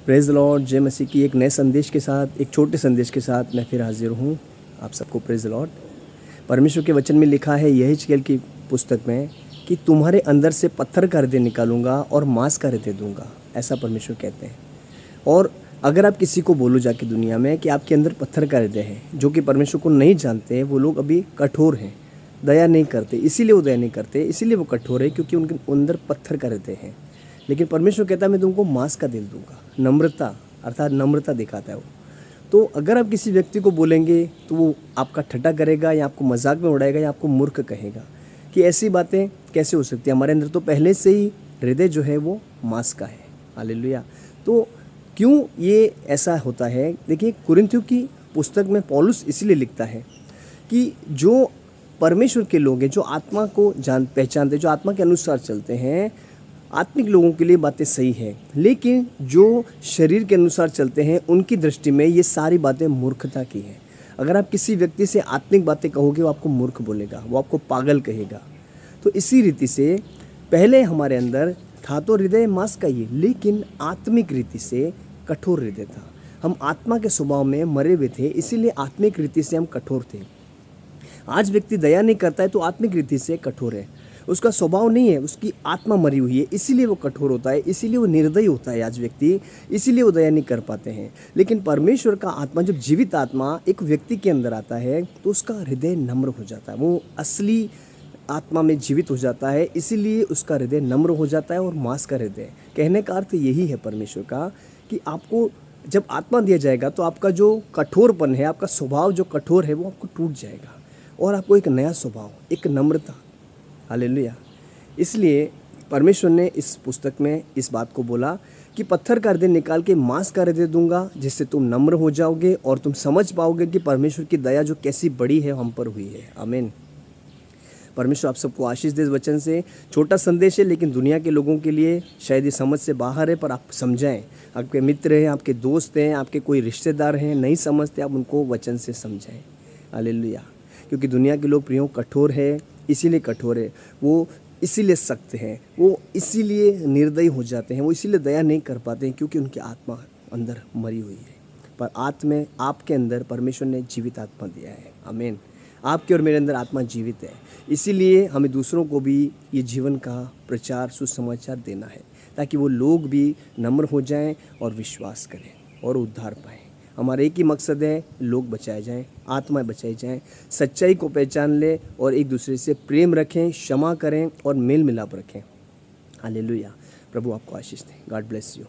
Praise the Lord. जय मसीह की एक नए संदेश के साथ, एक छोटे संदेश के साथ मैं फिर हाजिर हूँ। आप सबको प्रेज़ द लॉर्ड। परमेश्वर के वचन में लिखा है यहेजकेल की पुस्तक में कि तुम्हारे अंदर से पत्थर का हृदय निकालूंगा और मांस का हृदय दूंगा, ऐसा परमेश्वर कहते हैं। और अगर आप किसी को बोलो जाके दुनिया में कि आपके अंदर पत्थर का हृदय है, जो कि परमेश्वर को नहीं जानते हैं, वो लोग अभी कठोर हैं, दया नहीं करते, इसीलिए वो दया नहीं करते, इसीलिए वो कठोर है, क्योंकि उनके अंदर पत्थर का हृदय है। लेकिन परमेश्वर कहता है मैं तुमको मांस का दिल दूंगा, नम्रता, अर्थात नम्रता दिखाता है वो। तो अगर आप किसी व्यक्ति को बोलेंगे तो वो आपका ठट्टा करेगा या आपको मजाक में उड़ाएगा या आपको मूर्ख कहेगा कि ऐसी बातें कैसे हो सकती है। हमारे अंदर तो पहले से ही हृदय जो है वो मांस का है। हालेलुया। तो क्यों ये ऐसा होता है? देखिए, कुरिन्थियों की पुस्तक में पौलुस इसलिए लिखता है कि जो परमेश्वर के लोग हैं, जो आत्मा को पहचानते, जो आत्मा के अनुसार चलते हैं, आत्मिक लोगों के लिए बातें सही है, लेकिन जो शरीर के अनुसार चलते हैं उनकी दृष्टि में ये सारी बातें मूर्खता की हैं। अगर आप किसी व्यक्ति से आत्मिक बातें कहोगे, वो आपको मूर्ख बोलेगा, वो आपको पागल कहेगा। तो इसी रीति से पहले हमारे अंदर था तो हृदय मांस का ही, लेकिन आत्मिक रीति से कठोर हृदय था। हम आत्मा के स्वभाव में मरे हुए थे, इसीलिए आत्मिक रीति से हम कठोर थे। आज व्यक्ति दया नहीं करता है तो आत्मिक रीति से कठोर है, उसका स्वभाव नहीं है, उसकी आत्मा मरी हुई है, इसीलिए वो कठोर होता है, इसीलिए वो निर्दयी होता है आज व्यक्ति, इसीलिए वो दया नहीं कर पाते हैं। लेकिन परमेश्वर का आत्मा, जब जीवित आत्मा एक व्यक्ति के अंदर आता है तो उसका हृदय नम्र हो जाता है, वो असली आत्मा में जीवित हो जाता है, इसीलिए उसका हृदय नम्र हो जाता है। और मांस का हृदय कहने का अर्थ यही है परमेश्वर का कि आपको जब आत्मा दिया जाएगा तो आपका जो कठोरपन है, आपका स्वभाव जो कठोर है, वो आपको टूट जाएगा और आपको एक नया स्वभाव, एक नम्रता। हालेलुया। इसलिए परमेश्वर ने इस पुस्तक में इस बात को बोला कि पत्थर का हृदय निकाल के मांस का हृदय दूंगा, जिससे तुम नम्र हो जाओगे और तुम समझ पाओगे कि परमेश्वर की दया जो कैसी बड़ी है हम पर हुई है। आमीन। परमेश्वर आप सबको आशीष दे। इस वचन से छोटा संदेश है, लेकिन दुनिया के लोगों के लिए शायद ये समझ से बाहर है, पर आप समझाएं। आपके मित्र हैं, आपके दोस्त हैं, आपके कोई रिश्तेदार हैं, नहीं समझते, आप उनको वचन से समझाएं। हालेलुया। क्योंकि दुनिया के लोग प्रियों कठोर है, इसीलिए कठोर है, वो इसीलिए सख्त हैं, वो इसीलिए निर्दयी हो जाते हैं, वो इसीलिए दया नहीं कर पाते हैं, क्योंकि उनकी आत्मा अंदर मरी हुई है। पर आत्मा, आपके अंदर परमेश्वर ने जीवित आत्मा दिया है। आमीन। आपके और मेरे अंदर आत्मा जीवित है, इसीलिए हमें दूसरों को भी ये जीवन का प्रचार, सुसमाचार देना है, ताकि वो लोग भी नम्र हो जाएं और विश्वास करें और उद्धार पाएं। हमारा एक ही मकसद है, लोग बचाए जाएं, आत्माएं बचाई जाएं, सच्चाई को पहचान लें और एक दूसरे से प्रेम रखें, क्षमा करें और मेल मिलाप रखें। हालेलुया। प्रभु आपको आशीष दे। God bless you.